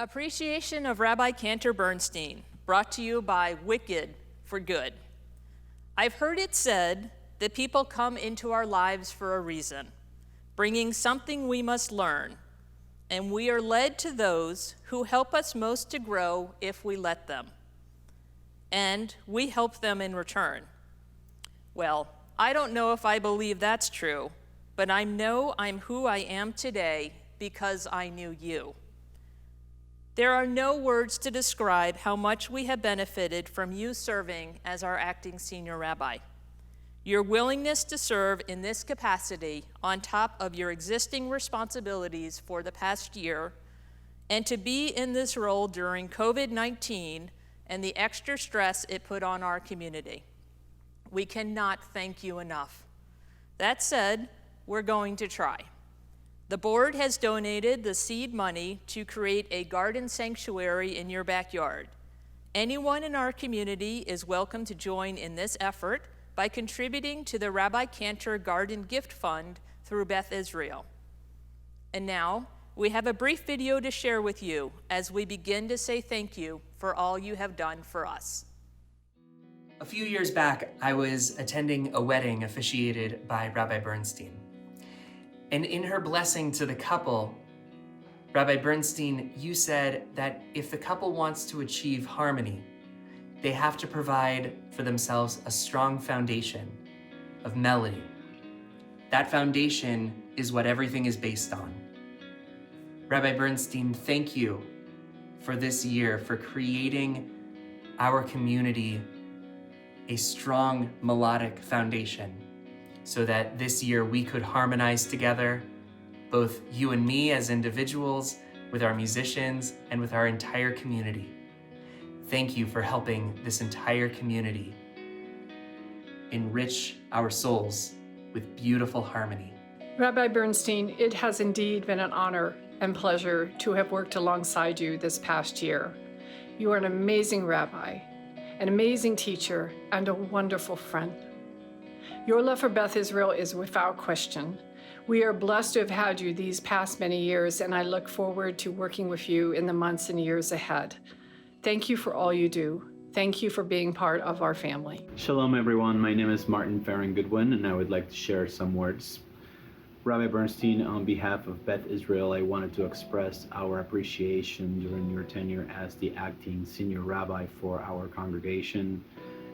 Appreciation of Rabbi Cantor Bernstein, brought to you by Wicked for Good. I've heard it said that people come into our lives for a reason, bringing something we must learn, and we are led to those who help us most to grow if we let them. And we help them in return. Well, I don't know if I believe that's true, but I know I'm who I am today because I knew you. There are no words to describe how much we have benefited from you serving as our acting senior rabbi. Your willingness to serve in this capacity on top of your existing responsibilities for the past year, and to be in this role during COVID-19 and the extra stress it put on our community. We cannot thank you enough. That said, we're going to try. The board has donated the seed money to create a garden sanctuary in your backyard. Anyone in our community is welcome to join in this effort by contributing to the Rabbi Cantor Garden Gift Fund through Beth Israel. And now, we have a brief video to share with you as we begin to say thank you for all you have done for us. A few years back, I was attending a wedding officiated by Rabbi Bernstein. And in her blessing to the couple, Rabbi Bernstein, you said that if the couple wants to achieve harmony, they have to provide for themselves a strong foundation of melody. That foundation is what everything is based on. Rabbi Bernstein, thank you for this year, for creating our community a strong melodic foundation, so that this year we could harmonize together, both you and me as individuals, with our musicians, and with our entire community. Thank you for helping this entire community enrich our souls with beautiful harmony. Rabbi Bernstein, it has indeed been an honor and pleasure to have worked alongside you this past year. You are an amazing rabbi, an amazing teacher, and a wonderful friend. Your love for Beth Israel is without question. We are blessed to have had you these past many years, and I look forward to working with you in the months and years ahead. Thank you for all you do. Thank you for being part of our family. Shalom, everyone. My name is Martin Farron Goodwin, and I would like to share some words. Rabbi Bernstein, on behalf of Beth Israel, I wanted to express our appreciation during your tenure as the acting senior rabbi for our congregation.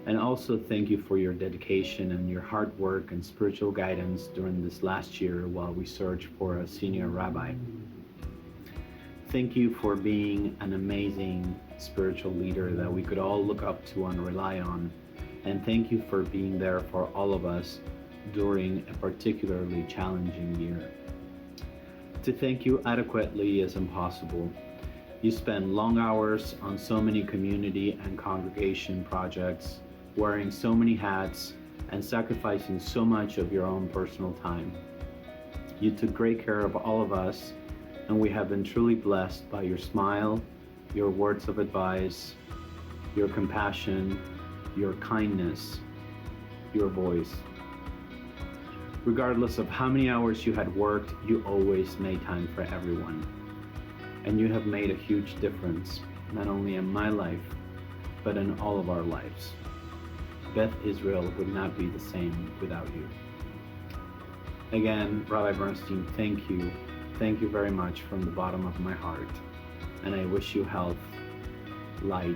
And also thank you for your dedication and your hard work and spiritual guidance during this last year while we search for a senior rabbi. Thank you for being an amazing spiritual leader that we could all look up to and rely on. And thank you for being there for all of us during a particularly challenging year. To thank you adequately is impossible. You spend long hours on so many community and congregation projects, wearing so many hats, and sacrificing so much of your own personal time. You took great care of all of us, and we have been truly blessed by your smile, your words of advice, your compassion, your kindness, your voice. Regardless of how many hours you had worked, you always made time for everyone. And you have made a huge difference, not only in my life, but in all of our lives. Beth Israel would not be the same without you. Again, Rabbi Bernstein, thank you. Thank you very much from the bottom of my heart. And I wish you health, light,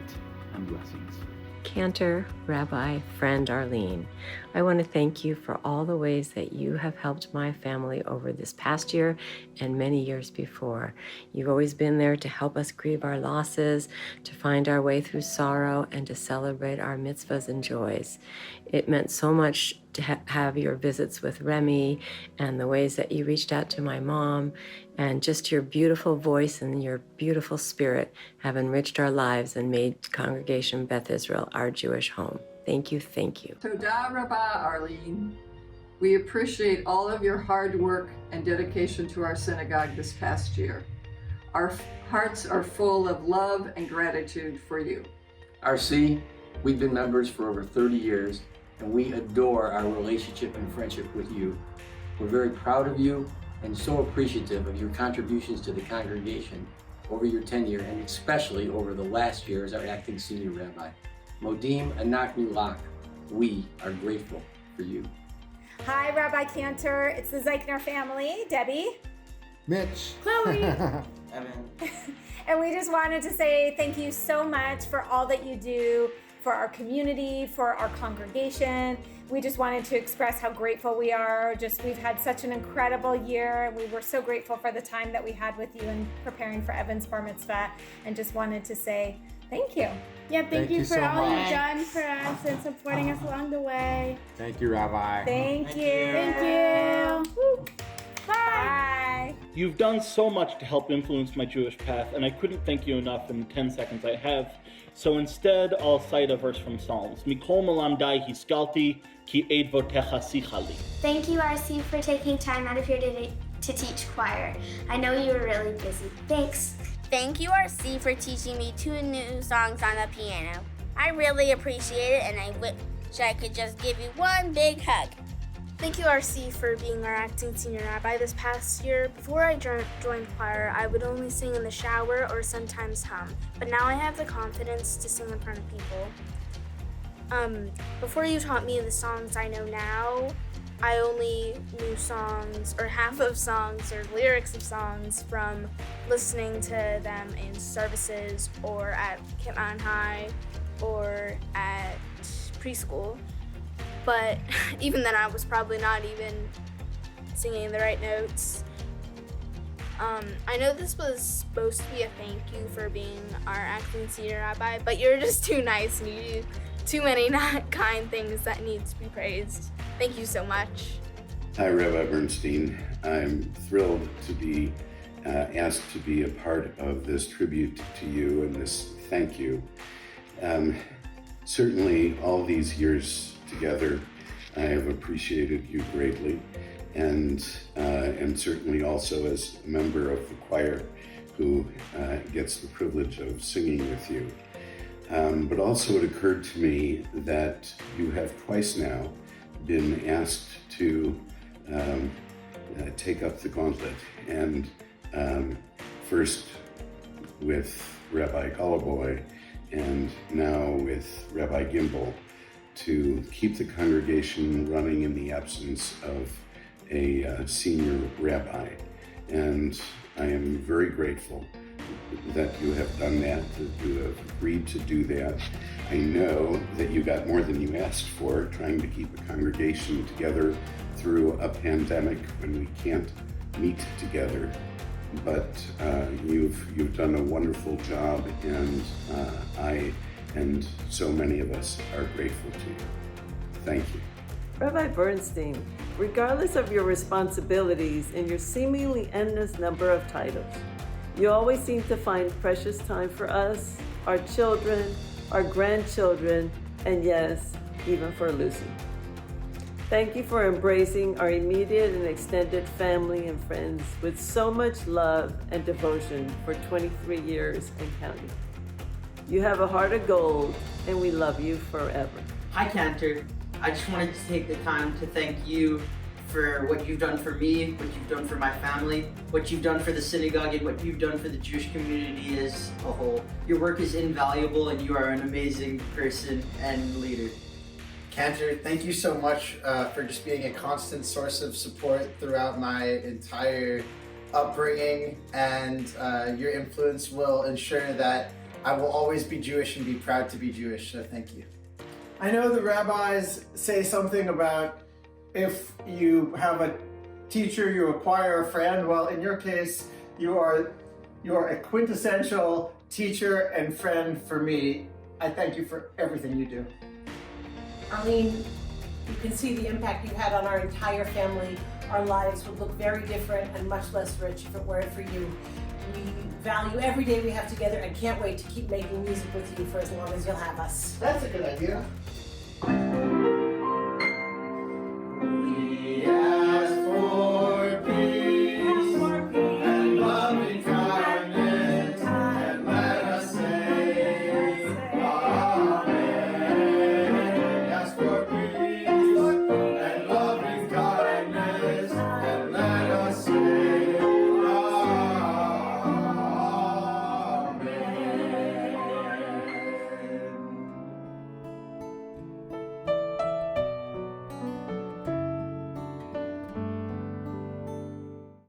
and blessings. Cantor Rabbi friend Arlene, I want to thank you for all the ways that you have helped my family over this past year and many years before. You've always been there to help us grieve our losses, to find our way through sorrow, and to celebrate our mitzvahs and joys. It meant so much to have your visits with Remy and the ways that you reached out to my mom, and just your beautiful voice and your beautiful spirit have enriched our lives and made Congregation Beth Israel our Jewish home. Thank you, thank you. Toda Rabbi Arlene. We appreciate all of your hard work and dedication to our synagogue this past year. Our hearts are full of love and gratitude for you. RC, we've been members for over 30 years, and we adore our relationship and friendship with you. We're very proud of you and so appreciative of your contributions to the congregation over your tenure, and especially over the last year as our acting senior rabbi. Modim Anak Nulak, we are grateful for you. Hi, Rabbi Cantor. It's the Zeichner family. Debbie. Mitch. Chloe. Evan. And we just wanted to say thank you so much for all that you do for our community, for our congregation. We just wanted to express how grateful we are. We've had such an incredible year, and we were so grateful for the time that we had with you in preparing for Evan's bar mitzvah, and just wanted to say thank you. Yeah, thank you for so all much. you've done for us and supporting us along the way. Thank you, Rabbi. Thank you. Thank you. Woo. Bye. You've done so much to help influence my Jewish path, and I couldn't thank you enough in the 10 seconds I have. So instead, I'll cite a verse from Psalms. Mikol malamdai hiskalti, ki eid votecha sichali. Thank you, RC, for taking time out of your day to teach choir. I know you were really busy. Thanks. Thank you, RC, for teaching me 2 new songs on the piano. I really appreciate it, and I wish I could just give you one big hug. Thank you, RC, for being our acting senior rabbi this past year. Before I joined choir, I would only sing in the shower or sometimes hum, but now I have the confidence to sing in front of people. Before you taught me the songs I know now, I only knew songs or half of songs or lyrics of songs from listening to them in services or at Kit Mountain High or at preschool. But even then, I was probably not even singing the right notes. I know this was supposed to be a thank you for being our acting senior rabbi, but you're just too nice and you do too many not kind things that need to be praised. Thank you so much. Hi, Rabbi Bernstein. I'm thrilled to be asked to be a part of this tribute to you and this thank you. Certainly, all these years together, I have appreciated you greatly, and certainly also as a member of the choir who gets the privilege of singing with you. But also it occurred to me that you have twice now been asked to take up the gauntlet, and first with Rabbi Goloboy and now with Rabbi Gimbel, to keep the congregation running in the absence of a senior rabbi. And I am very grateful that you have done that you have agreed to do that. I know that you got more than you asked for, trying to keep a congregation together through a pandemic when we can't meet together. But you've done a wonderful job, and I and so many of us are grateful to you. Thank you. Rabbi Bernstein, regardless of your responsibilities and your seemingly endless number of titles, you always seem to find precious time for us, our children, our grandchildren, and yes, even for Lucy. Thank you for embracing our immediate and extended family and friends with so much love and devotion for 23 years and counting. You have a heart of gold, and we love you forever. Hi, Cantor. I just wanted to take the time to thank you for what you've done for me, what you've done for my family, what you've done for the synagogue, and what you've done for the Jewish community as a whole. Your work is invaluable, and you are an amazing person and leader. Cantor, thank you so much for just being a constant source of support throughout my entire upbringing, and your influence will ensure that I will always be Jewish and be proud to be Jewish, so thank you. I know the rabbis say something about if you have a teacher, you acquire a friend. Well, in your case, you are a quintessential teacher and friend for me. I thank you for everything you do. Arlene, you can see the impact you had on our entire family. Our lives would look very different and much less rich if it weren't for you. We value every day we have together and can't wait to keep making music with you for as long as you'll have us. That's a good idea.